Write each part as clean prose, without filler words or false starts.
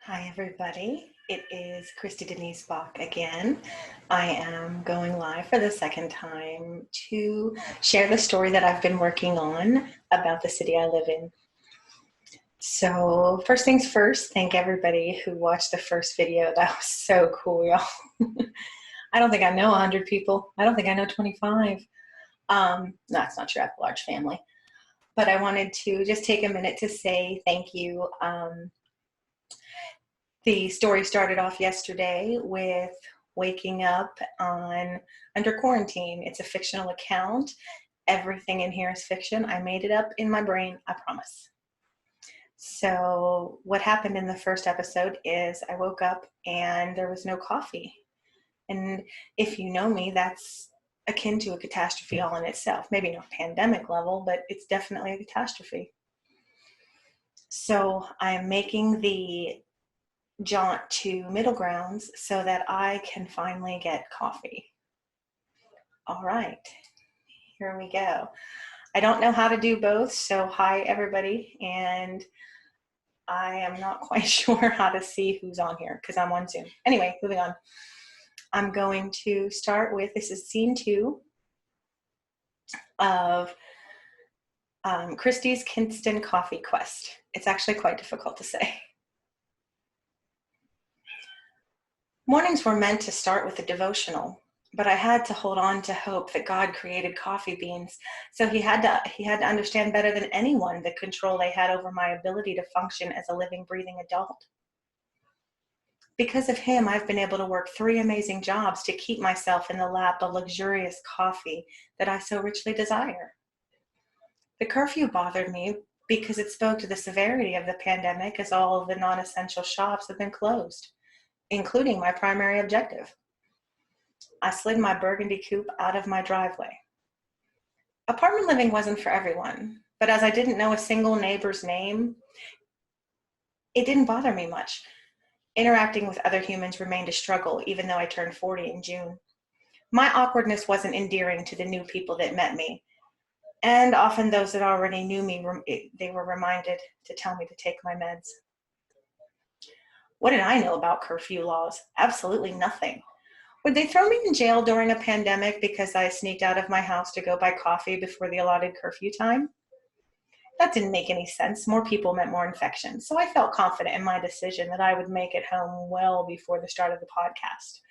Hi, everybody. It is Kristy Denice Bock again. I am going live for the second time to share the story that I've been working on about the city I live in. So first things first, thank everybody who watched the first video. That was so cool, y'all. I don't think I know 100 people. I don't think I know 25. No, that's not true. I have a large family. But I wanted to just take a minute to say thank you. The story started off yesterday with waking up under quarantine. It's a fictional account. Everything in here is fiction. I made it up in my brain, I promise. So what happened in the first episode is I woke up and there was no coffee. And if you know me, that's akin to a catastrophe all in itself. Maybe not pandemic level, but it's definitely a catastrophe. So I'm making the jaunt to Middle Grounds so that I can finally get coffee. All right, here we go. I don't know how to do both, so hi everybody, and I am not quite sure how to see who's on here because I'm on Zoom. Anyway, moving on. I'm going to start with, this is scene 2 of Kristys's Kinston Coffee Quest. It's actually quite difficult to say. Mornings were meant to start with a devotional, but I had to hold on to hope that God created coffee beans, so he had to understand better than anyone the control they had over my ability to function as a living, breathing adult. Because of him, I've been able to work 3 amazing jobs to keep myself in the lap of luxurious coffee that I so richly desire. The curfew bothered me because it spoke to the severity of the pandemic, as all of the non-essential shops have been closed, including my primary objective. I slid my burgundy coupe out of my driveway. Apartment living wasn't for everyone, but as I didn't know a single neighbor's name, it didn't bother me much. Interacting with other humans remained a struggle, even though I turned 40 in June. My awkwardness wasn't endearing to the new people that met me, and often those that already knew me, they were reminded to tell me to take my meds. What did I know about curfew laws? Absolutely nothing. Would they throw me in jail during a pandemic because I sneaked out of my house to go buy coffee before the allotted curfew time? That didn't make any sense. More people meant more infections. So I felt confident in my decision that I would make it home well before the start of the podcast.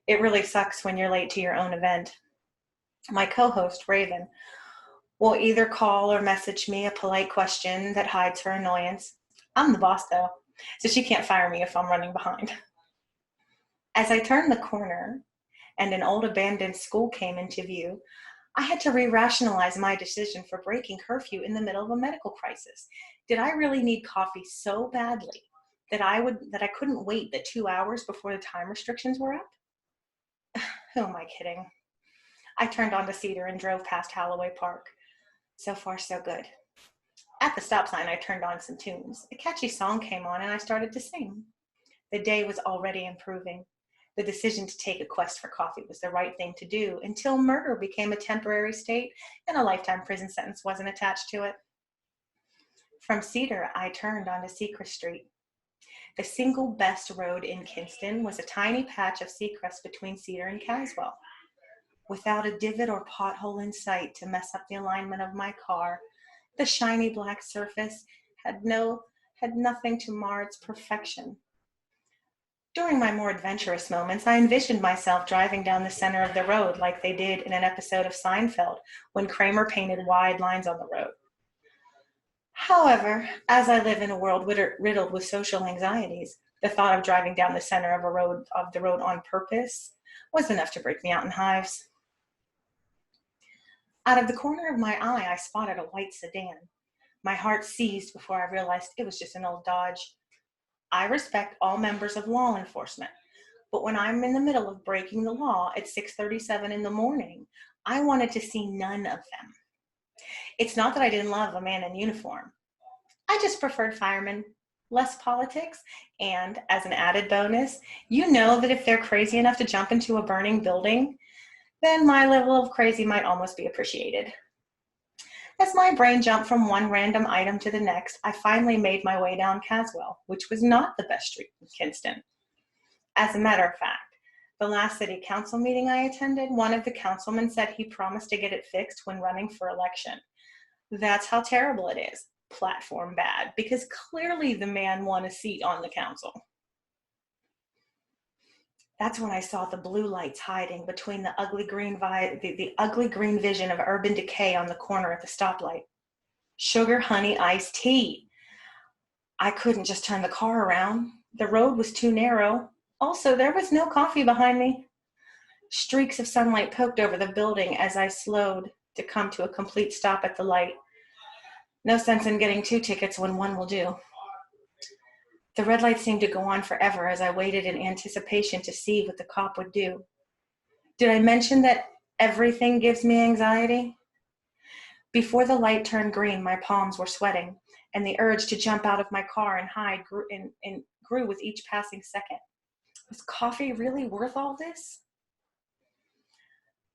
It really sucks when you're late to your own event. My co-host, Raven, will either call or message me a polite question that hides her annoyance. I'm the boss, though, so she can't fire me if I'm running behind. As I turned the corner and an old abandoned school came into view, I had to re-rationalize my decision for breaking curfew in the middle of a medical crisis. Did I really need coffee so badly that I couldn't wait the 2 hours before the time restrictions were up? Who am I kidding? I turned onto Cedar and drove past Holloway Park. So far, so good. At the stop sign, I turned on some tunes. A catchy song came on and I started to sing. The day was already improving. The decision to take a quest for coffee was the right thing to do until murder became a temporary state and a lifetime prison sentence wasn't attached to it. From Cedar, I turned onto Secrest Street. The single best road in Kinston was a tiny patch of seacrest between Cedar and Caswell. Without a divot or pothole in sight to mess up the alignment of my car, the shiny black surface had nothing to mar its perfection. During my more adventurous moments, I envisioned myself driving down the center of the road like they did in an episode of Seinfeld when Kramer painted wide lines on the road. However, as I live in a world riddled with social anxieties, the thought of driving down the center of the road on purpose was enough to break me out in hives. Out of the corner of my eye, I spotted a white sedan. My heart seized before I realized it was just an old Dodge. I respect all members of law enforcement, but when I'm in the middle of breaking the law at 6:37 in the morning, I wanted to see none of them. It's not that I didn't love a man in uniform. I just preferred firemen, less politics, and as an added bonus, you know that if they're crazy enough to jump into a burning building, then my level of crazy might almost be appreciated. As my brain jumped from one random item to the next, I finally made my way down Caswell, which was not the best street in Kinston. As a matter of fact, the last city council meeting I attended, one of the councilmen said he promised to get it fixed when running for election. That's how terrible it is. Platform bad, because clearly the man won a seat on the council. That's when I saw the blue lights hiding between the ugly green vision of urban decay on the corner at the stoplight. Sugar honey iced tea. I couldn't just turn the car around. The road was too narrow. Also, there was no coffee behind me. Streaks of sunlight poked over the building as I slowed to come to a complete stop at the light. No sense in getting 2 tickets when one will do. The red light seemed to go on forever as I waited in anticipation to see what the cop would do. Did I mention that everything gives me anxiety? Before the light turned green, my palms were sweating, and the urge to jump out of my car and hide grew with each passing second. Was coffee really worth all this?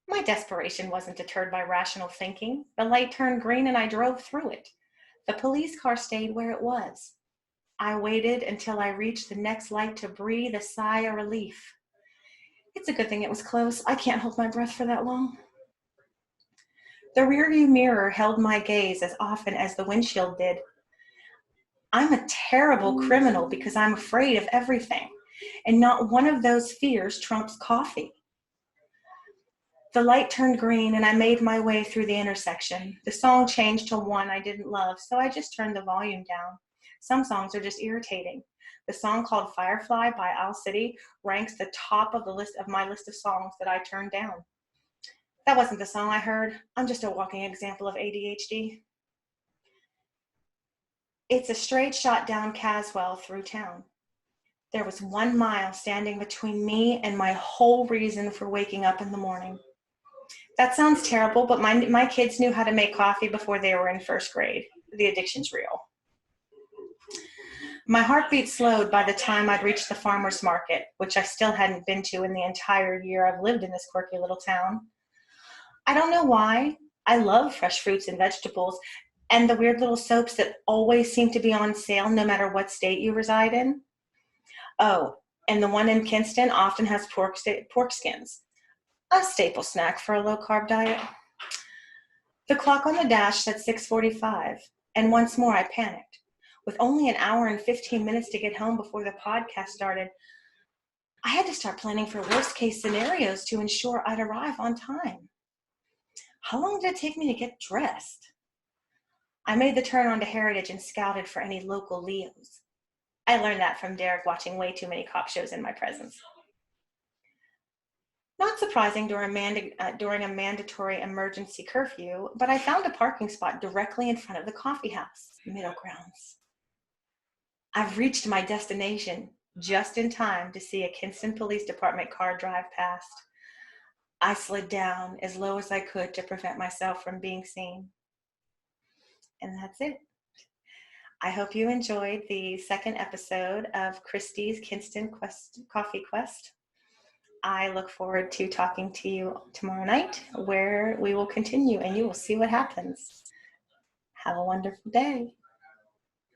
My desperation wasn't deterred by rational thinking. The light turned green and I drove through it. The police car stayed where it was. I waited until I reached the next light to breathe a sigh of relief. It's a good thing it was close. I can't hold my breath for that long. The rearview mirror held my gaze as often as the windshield did. I'm a terrible criminal because I'm afraid of everything, and not one of those fears trumps coffee. The light turned green and I made my way through the intersection. The song changed to one I didn't love, so I just turned the volume down. Some songs are just irritating. The song called Firefly by Owl City ranks the top of the list of my list of songs that I turned down. That wasn't the song I heard. I'm just a walking example of ADHD. It's a straight shot down Caswell through town. There was 1 mile standing between me and my whole reason for waking up in the morning. That sounds terrible, but my kids knew how to make coffee before they were in 1st grade. The addiction's real. My heartbeat slowed by the time I'd reached the farmer's market, which I still hadn't been to in the entire year I've lived in this quirky little town. I don't know why. I love fresh fruits and vegetables and the weird little soaps that always seem to be on sale no matter what state you reside in. Oh, and the one in Kinston often has pork skins, a staple snack for a low-carb diet. The clock on the dash said 6:45, and once more I panicked. With only an hour and 15 minutes to get home before the podcast started, I had to start planning for worst-case scenarios to ensure I'd arrive on time. How long did it take me to get dressed? I made the turn onto Heritage and scouted for any local Leos. I learned that from Derek watching way too many cop shows in my presence. Not surprising during a mandatory emergency curfew, but I found a parking spot directly in front of the coffee house, Middle Grounds. I've reached my destination just in time to see a Kinston Police Department car drive past. I slid down as low as I could to prevent myself from being seen. And that's it. I hope you enjoyed the 2nd episode of Kristy's Kinston Coffee Quest. I look forward to talking to you tomorrow night, where we will continue and you will see what happens. Have a wonderful day.